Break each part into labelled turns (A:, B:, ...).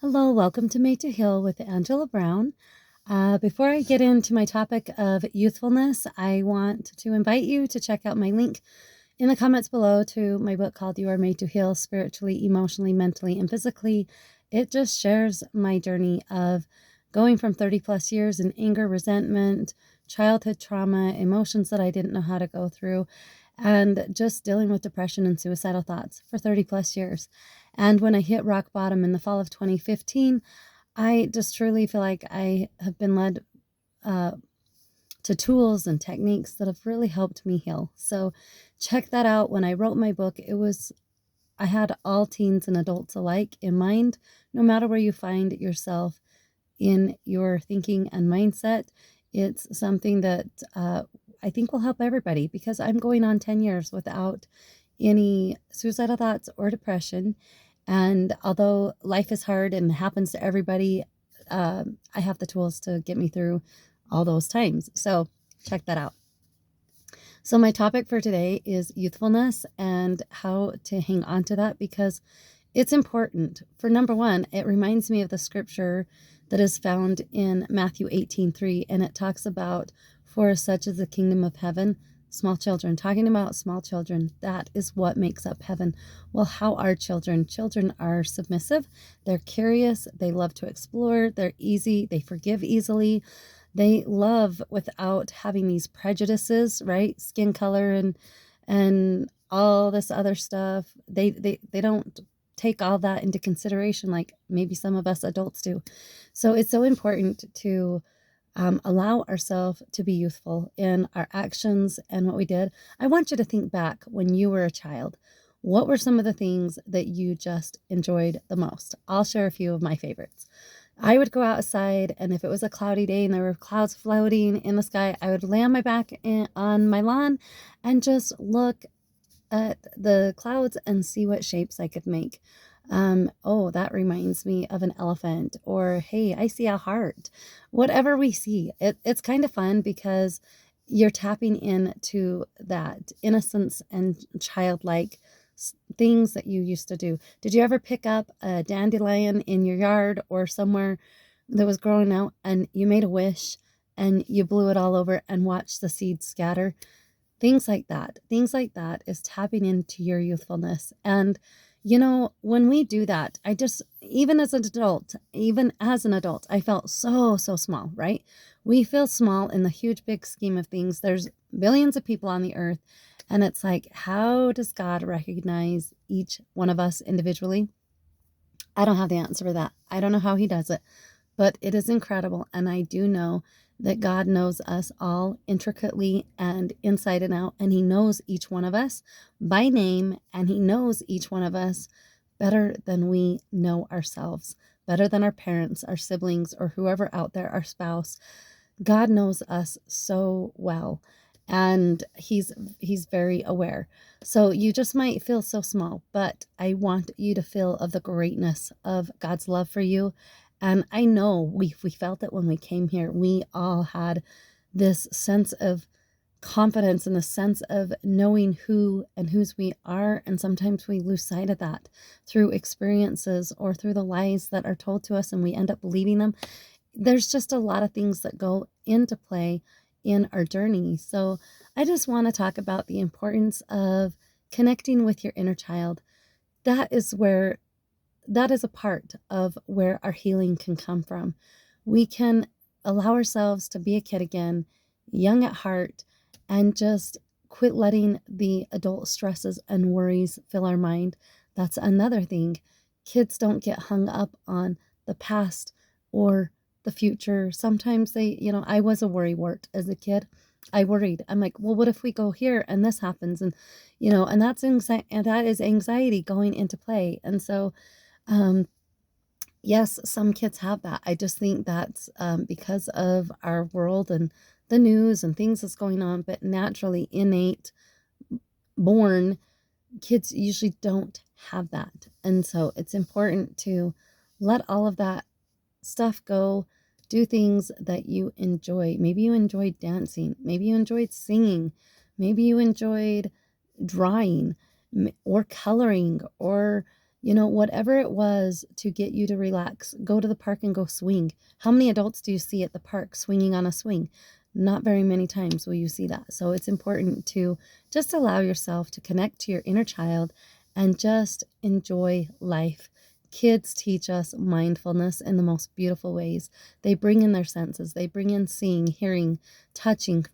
A: Hello, welcome to Made to Heal with Angela Brown. Before I get into my topic of youthfulness, I want to invite you to check out my link in the comments below to my book called You Are Made to Heal Spiritually, Emotionally, Mentally, and Physically. It just shares my journey of going from 30 plus years in anger, resentment, childhood trauma, emotions that I didn't know how to go through, and just dealing with depression and suicidal thoughts for 30 plus years. And when I hit rock bottom in the fall of 2015, I just truly feel like I have been led uh, to tools and techniques that have really helped me heal. So check that out. When I wrote my book, I had all teens and adults alike in mind, no matter where you find yourself in your thinking and mindset. It's something that I think will help everybody because I'm going on 10 years without any suicidal thoughts or depression. And although life is hard and happens to everybody, I have the tools to get me through all those times. So check that out. So my topic for today is youthfulness and how to hang on to that because it's important. For number one, it reminds me of the scripture that is found in Matthew 18:3, and it talks about, for such is the kingdom of heaven, small children, talking about small children. That is what makes up heaven. Well, how are children? Children are submissive. They're curious. They love to explore. They're easy. They forgive easily. They love without having these prejudices, right? Skin color and all this other stuff. They don't take all that into consideration like maybe some of us adults do. So it's so important to allow ourselves to be youthful in our actions and what we did. I want you to think back when you were a child. What were some of the things that you just enjoyed the most? I'll share a few of my favorites. I would go outside, and if it was a cloudy day and there were clouds floating in the sky, I would lay on my back on my lawn and just look at the clouds and see what shapes I could make. Oh, that reminds me of an elephant, or hey, I see a heart. Whatever we see, it's kind of fun because you're tapping into that innocence and childlike things that you used to do. Did you ever pick up a dandelion in your yard or somewhere that was growing out and you made a wish and you blew it all over and watched the seeds scatter? Things like that. Things like that is tapping into your youthfulness. And, when we do that, even as an adult, I felt so, so small, right? We feel small in the huge, big scheme of things. There's billions of people on the earth. And it's like, how does God recognize each one of us individually? I don't have the answer for that. I don't know how he does it, but it is incredible. And I do know that God knows us all intricately and inside and out. And he knows each one of us by name. And he knows each one of us better than we know ourselves, better than our parents, our siblings, or whoever out there, our spouse. God knows us so well. And he's very aware. So you just might feel so small, but I want you to feel of the greatness of God's love for you. And I know we felt it when we came here. We all had this sense of confidence and the sense of knowing who and whose we are. And sometimes we lose sight of that through experiences or through the lies that are told to us and we end up believing them. There's just a lot of things that go into play in our journey. So I just want to talk about the importance of connecting with your inner child. That is a part of where our healing can come from. We can allow ourselves to be a kid again, young at heart, and just quit letting the adult stresses and worries fill our mind. That's another thing. Kids don't get hung up on the past or the future. Sometimes I was a worrywart as a kid. I worried. I'm like, well, what if we go here and this happens? And that is anxiety going into play. And so, yes, some kids have that. I just think that's because of our world and the news and things that's going on, but naturally innate, born, kids usually don't have that. And so it's important to let all of that stuff go, do things that you enjoy. Maybe you enjoyed dancing, maybe you enjoyed singing, maybe you enjoyed drawing or coloring or Whatever it was to get you to relax, go to the park and go swing. How many adults do you see at the park swinging on a swing? Not very many times will you see that. So it's important to just allow yourself to connect to your inner child and just enjoy life. Kids teach us mindfulness in the most beautiful ways. They bring in their senses. They bring in seeing, hearing, touching,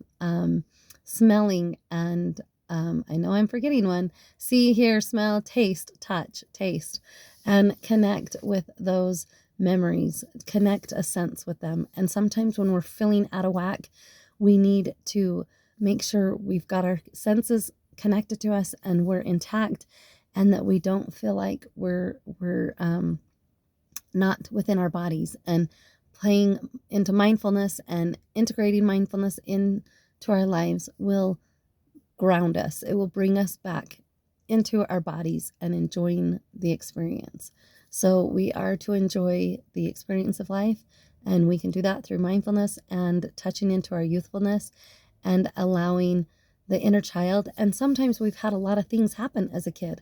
A: smelling, and I know I'm forgetting one. See, hear, smell, taste, touch, taste, and connect with those memories, connect a sense with them. And sometimes when we're feeling out of whack, we need to make sure we've got our senses connected to us and we're intact, and that we don't feel like we're not within our bodies. And playing into mindfulness and integrating mindfulness into our lives will ground us. It will bring us back into our bodies and enjoying the experience. So we are to enjoy the experience of life, and we can do that through mindfulness and touching into our youthfulness and allowing the inner child. And sometimes we've had a lot of things happen as a kid.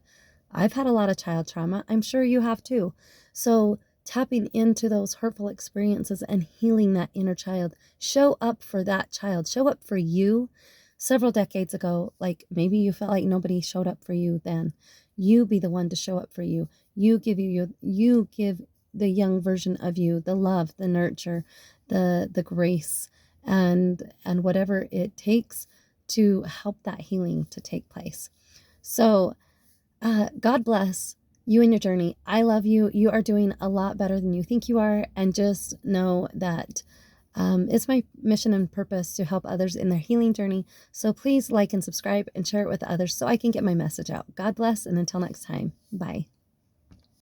A: I've had a lot of child trauma. I'm sure you have too. So tapping into those hurtful experiences and healing that inner child. Show up for that child. Show up for you. Several decades ago, like maybe you felt like nobody showed up for you then. You be the one to show up for you. You give the young version of you the love, the nurture, the grace, and whatever it takes to help that healing to take place. So God bless you and your journey. I love you. You are doing a lot better than you think you are. And just know that it's my mission and purpose to help others in their healing journey. So please like and subscribe and share it with others so I can get my message out. God bless, and until next time, bye.